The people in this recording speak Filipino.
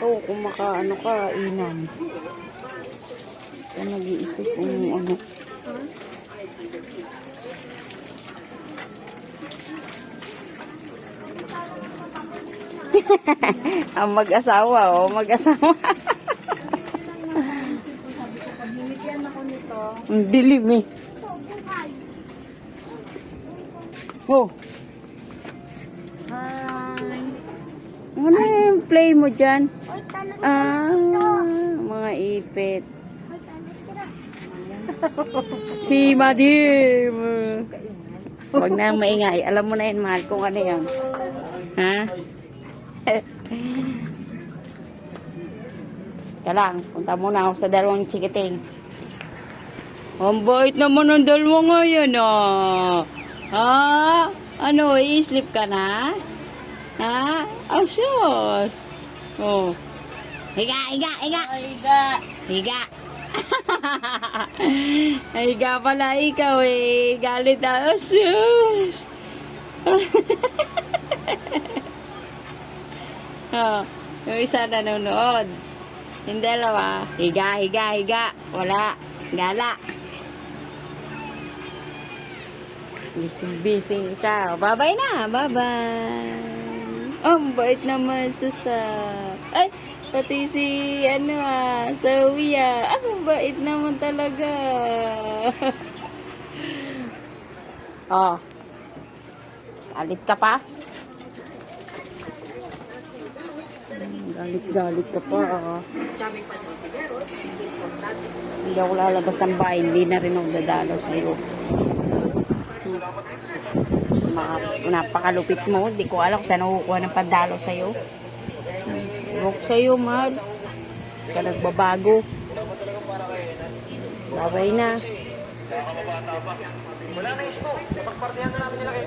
Oo, kung makaano ka, inam. Kaya nag-iisip kung ano. Ang mag-asawa, oh, mag-asawa. Ang dilim eh. Oh. Ano yung play mo dyan? Mga ipit. Si Madim. Huwag na maingay. Alam mo na yan, mahal, kung ano yan. Ha? Kaya lang, punta muna ako sa dalawang chikiting. Ang bait naman ang dalawa ngayon, ah. Ha? Ano, i-sleep ka na? Ha? Oh, sus. Oh. Higa, higa, higa. Higa. Higa. Higa pala ikaw eh. Galit na. Oh, sus. Oh, yung isa nanonood. Yung dalawa. Higa, higa, higa. Wala. Gala. Bising isa. Bye-bye na. Bye-bye. Ang bait naman susa. Ay, pati si ano Sawi ang bait naman talaga. Oh. Galit ka pa? Galit ka pa. Hindi ako lalabas ng bahay. Hindi na rin ako dadalaw sa'yo. Napakalupit mo. Hindi ko alam kung saan nakukuha ng pandalo sa'yo. Rock sa'yo, mahal. Ka nagbabago. Babay na. Wala na isko. Napagpartihan na namin nila kay